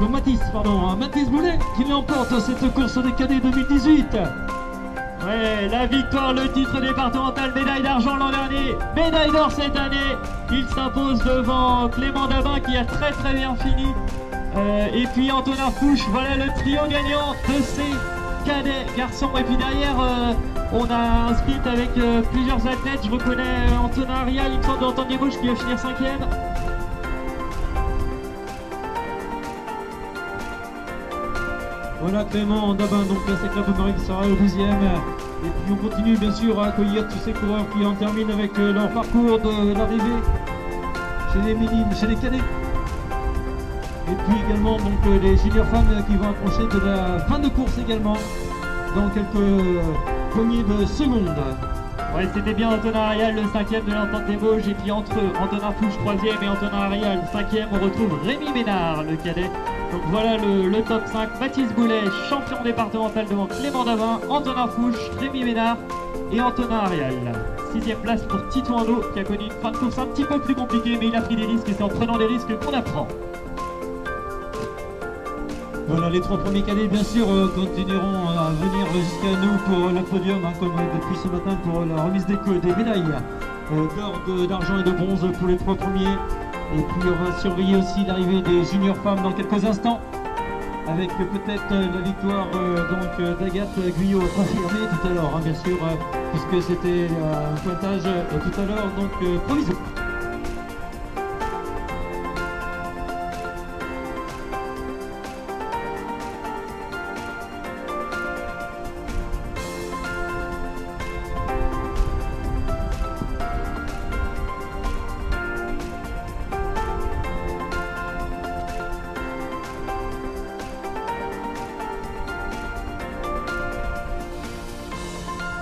Mathis Boulet qui l'emporte cette course des cadets 2018. Ouais, la victoire, le titre départemental, médaille d'argent l'an dernier, médaille d'or cette année. Il s'impose devant Clément Dabin qui a très bien fini. Et puis Antonin Fouche, voilà le trio gagnant de ces cadets garçons. Et puis derrière, on a un split avec plusieurs athlètes. Je reconnais Antonin Arial, il me semble d'Antoine Gauche qui va finir 5e. Voilà Clément Dabin, donc c'est Club Marie qui sera le 12e. Et puis on continue bien sûr à accueillir tous ces coureurs qui en terminent avec leur parcours de l'arrivée chez les minimes, chez les cadets. Et puis également donc les juniors femmes qui vont approcher de la fin de course également dans quelques poignées de secondes. Ouais, c'était bien Antonin Arial, le 5e de l'entente des Vosges. Et puis entre Antonin Fouche 3e et Antonin Arial 5e, on retrouve Rémi Ménard, le cadet. Donc voilà le top 5. Mathis Boulet, champion départemental devant Clément Davin, Antonin Fouche, Rémi Ménard et Antonin Arial. 6e place pour Tito Ando qui a connu une fin de course un petit peu plus compliquée, mais il a pris des risques et c'est en prenant des risques qu'on apprend. Voilà, les 3 premiers cadets bien sûr continueront à venir jusqu'à nous pour le podium, hein, comme depuis ce matin pour la remise des médailles d'or, d'argent et de bronze pour les 3 premiers. Et puis on va surveiller aussi l'arrivée des juniors femmes dans quelques instants, avec peut-être la victoire d'Agathe Guyot confirmée tout à l'heure, hein, bien sûr, puisque c'était un pointage tout à l'heure provisoire.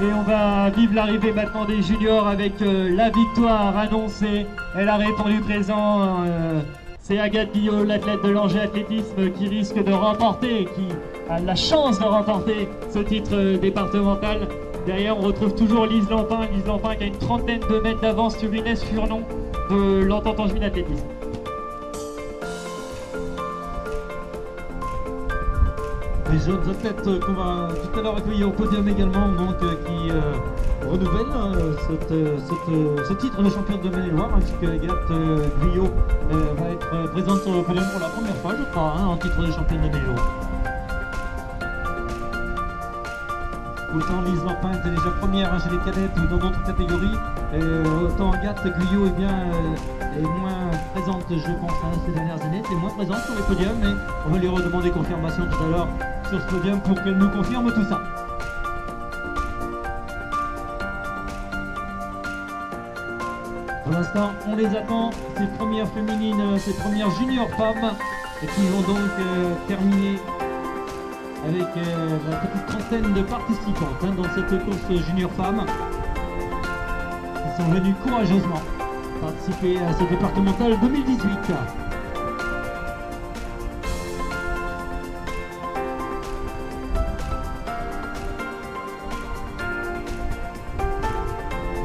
Et on va vivre l'arrivée maintenant des juniors avec la victoire annoncée. Elle a répondu présent. C'est Agathe Guillot, l'athlète de l'Angers Athlétisme, qui risque de remporter, qui a la chance de remporter ce titre départemental. Derrière, on retrouve toujours Lise Lampin. Lise Lampin qui a une trentaine de mètres d'avance sur Inès Furnon de l'entente Angevine Athlétisme. Les jeunes athlètes qu'on va tout à l'heure accueillir au podium également, donc qui renouvellent ce titre de championne de Maine-et-Loire, puisque Agathe Guyot va être présente sur le podium pour la première fois, je crois, hein, en titre de championne de Maine-et-Loire. Autant Lise Lampin était déjà première chez les cadettes ou dans d'autres catégories, autant Agathe Guyot est moins présente, je pense, hein, ces dernières années. C'est moins présente sur les podiums, mais on va lui redemander confirmation tout à l'heure sur ce podium pour qu'elle nous confirme tout ça. Pour l'instant, on les attend, ces premières féminines, ces premières juniors femmes, et qui vont donc terminer avec la petite trentaine de participantes hein, dans cette course junior femmes. Ils sont venus courageusement participer à ce départemental 2018.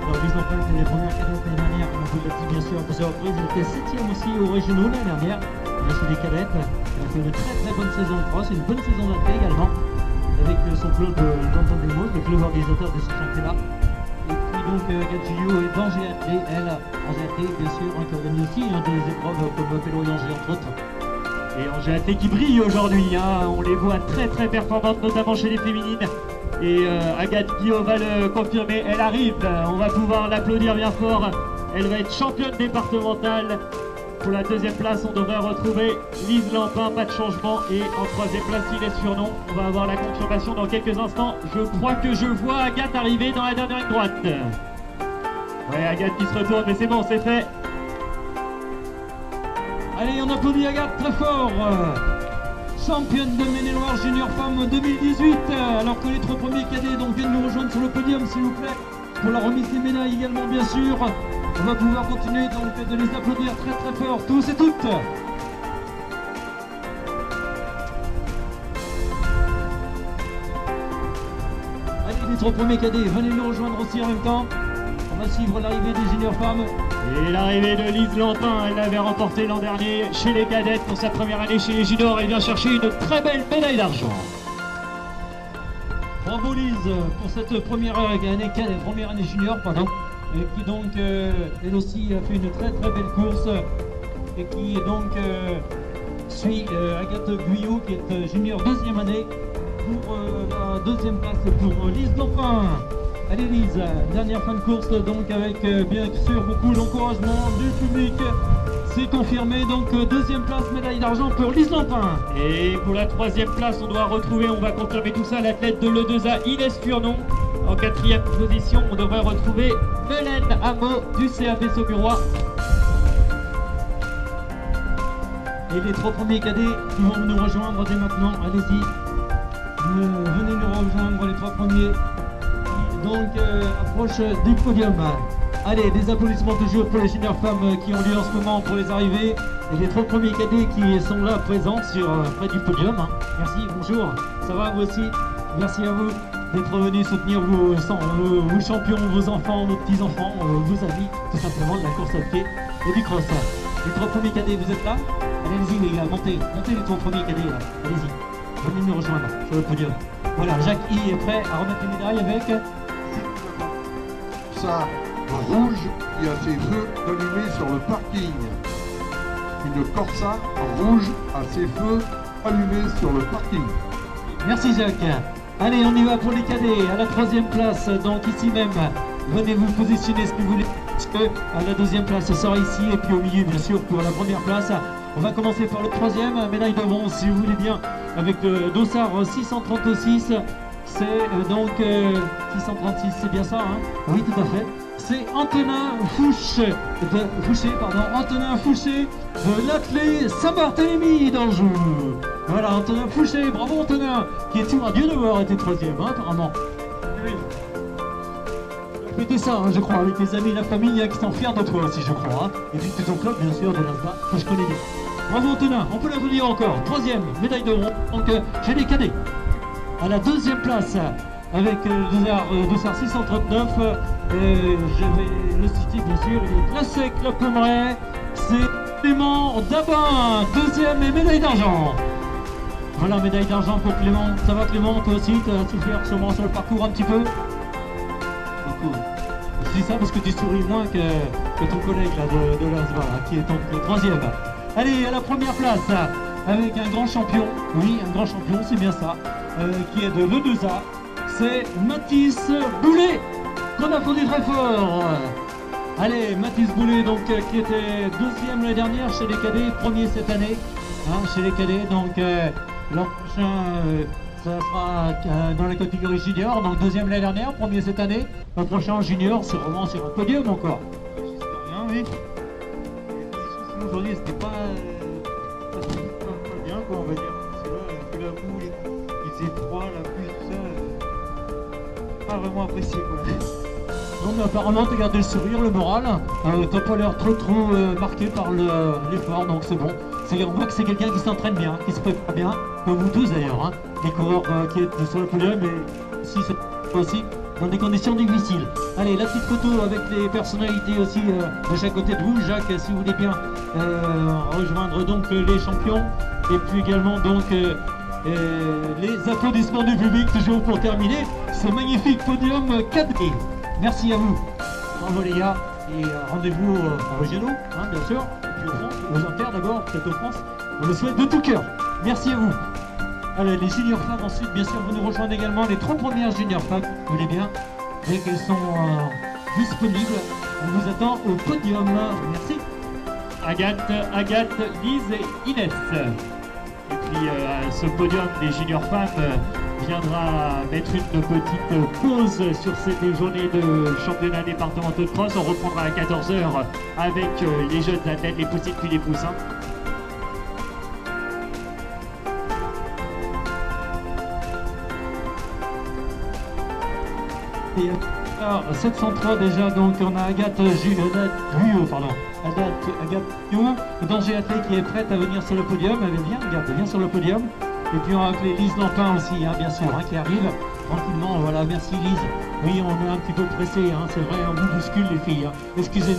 Alors, Lise Lampin, c'est les premières cadettes l'année dernière, on vous l'a dit bien sûr à plusieurs reprises. Elle était 7e aussi aux régionaux l'année dernière, chez les cadettes. Elle a fait une très bonne saison de cross, une bonne saison d'athlée également, avec son club d'Antoine des Vosges, le club organisateur de ce championnat. Et puis donc Agathe Guyot est d'Angers Athlée, elle, Angers Athlée bien sûr, qui organise aussi des épreuves comme Pélo et Angers entre autres. Et Angers Athlée qui brille aujourd'hui, hein. On les voit très performantes, notamment chez les féminines. Et Agathe Guyot va le confirmer, elle arrive, on va pouvoir l'applaudir bien fort. Elle va être championne départementale. Pour la 2e place, on devrait retrouver Lise Lampin, pas de changement. Et en 3e place, Inès Furnon. On va avoir la confirmation dans quelques instants. Je crois que je vois Agathe arriver dans la dernière ligne droite. Ouais, Agathe qui se retourne, mais c'est bon, c'est fait. Allez, on applaudit Agathe très fort. Championne de Maine-et-Loire junior femme 2018. Alors que les 3 premiers cadets donc viennent nous rejoindre sur le podium, s'il vous plaît, pour la remise des médailles également, bien sûr. On va pouvoir continuer donc de les applaudir très fort, tous et toutes. Allez, les 3 premiers cadets, venez nous rejoindre aussi en même temps. On On va suivre l'arrivée des juniors femmes. Et l'arrivée de Lise Lampin, elle l'avait remporté l'an dernier chez les cadettes pour sa première année chez les juniors. Elle vient chercher une très belle médaille d'argent. Bravo Lise pour cette première année junior, pardon, et qui donc elle aussi a fait une très belle course et qui donc suit Agathe Guyot qui est junior deuxième année pour la deuxième place pour Lise Lampin. Allez Lise, dernière fin de course donc avec bien sûr beaucoup d'encouragement du public. C'est confirmé, donc deuxième place, médaille d'argent pour Lise Lampin. Et pour la troisième place, on doit retrouver, on va confirmer tout ça, l'athlète de l'E2A, Inès Furnon. En quatrième position, on devrait retrouver Mélène Hameau du CAP Saugurois. Et les trois premiers cadets qui vont nous rejoindre dès maintenant, allez-y. Venez nous rejoindre les trois premiers. Donc approche du podium. Allez, des applaudissements toujours pour les juniors femmes qui ont lieu en ce moment pour les arrivées. Et les trois premiers cadets qui sont là présents près du podium. Merci, bonjour. Ça va vous aussi? Merci à vous d'être venus soutenir vos champions, vos enfants, vos petits-enfants, vos amis, tout simplement de la course à pied et du cross. Les trois premiers cadets, vous êtes là? Allez-y les gars, montez les trois premiers cadets là. Allez-y, venez nous rejoindre sur le podium. Voilà, Jacques I est prêt à remettre les médailles avec ça. Rouge qui a ses feux allumés sur le parking. Une Corsa rouge a ses feux allumés sur le parking. Merci Jacques. Allez, on y va pour les cadets à la troisième place, donc ici même. Venez vous positionner ce que vous voulez. À la deuxième place, ce sera ici et puis au milieu bien sûr pour la première place. On va commencer par le troisième, médaille de bronze si vous voulez bien, avec le dossard 636. C'est donc 636, c'est bien ça, hein? Oui, tout à fait. C'est Antonin Fouché, Antonin Fouché de l'athlète Saint-Barthélemy d'Anjou. Voilà, Antonin Fouché, bravo Antonin, qui est tout radieux d'avoir été troisième, hein, apparemment. Oui. Fêtez ça, hein, je crois, avec les amis et la famille qui sont fiers de toi aussi, je crois. Hein. Et puis tout ton club, bien sûr, de l'ASBA, que je connais bien. Bravo Antonin, on peut l'applaudir encore. Troisième, médaille de bronze, donc chez les cadets. À la deuxième place, avec le dossard 639, je vais le citer bien sûr, il est classé Club Pomeray, c'est Clément Dabin, deuxième et médaille d'argent. Voilà, médaille d'argent pour Clément. Ça va Clément, toi aussi, tu as souffert sûrement sur le parcours un petit peu? Je dis ça parce que tu souris moins que ton collègue là, de l'ASBA, qui est donc le troisième. Allez, à la première place, avec un grand champion, oui, un grand champion, c'est bien ça, qui est de l'E2A, c'est Mathis Boulet, qu'on applaudit très fort. Allez, Mathis Boulet, donc, qui était deuxième l'année dernière chez les cadets, premier cette année, hein, chez les cadets, donc l'an prochain, ça sera dans la catégorie junior, donc deuxième l'année dernière, premier cette année, l'an prochain en junior, c'est vraiment sur un podium encore. J'espère bien, oui. Aujourd'hui, c'était pas bien, quoi, on va dire. C'est là que la boue, il faisait froid, la pluie, tout ça, pas vraiment apprécié, quoi. Non, mais apparemment, t'as gardé le sourire, le moral. T'as pas l'air trop marqué par l'effort, donc c'est bon. On voit que c'est quelqu'un qui s'entraîne bien, qui se prépare bien, comme vous tous d'ailleurs, hein. Les coureurs qui sont sur le podium, mais si c'est aussi dans des conditions difficiles. Allez, la petite photo avec les personnalités aussi de chaque côté de vous. Jacques, si vous voulez bien rejoindre donc les champions. Et puis également donc les applaudissements du public, toujours pour terminer ce magnifique podium 4D. Merci à vous. Bravo les gars. Et rendez-vous aux régionaux, hein, bien sûr. Et puis aux France, aux Inter d'abord, peut-être aux France. On le souhaite de tout cœur. Merci à vous. Allez, les juniors femmes ensuite, bien sûr, vous nous rejoindre également les 3 premières juniors femmes, vous voulez bien, dès qu'elles sont disponibles. On vous attend au podium. Merci. Agathe, Lise et Inès. Et puis ce podium des juniors femmes viendra mettre une petite pause sur cette journée de championnat départemental de cross. On reprendra à 14 h avec les jeunes athlètes, les poussines puis les poussins. Et alors, 703 déjà, donc on a Agathe Guyot, d'Angers Athlé qui est prête à venir sur le podium. Elle vient, Agathe, viens sur le podium. Et puis on va appeler Lise Lampin aussi, hein, bien sûr, hein, qui arrive. tranquillement. Voilà, merci Lise. Oui, on est un petit peu pressé, hein, c'est vrai, on vous bouscule les filles. Hein. Excusez-nous.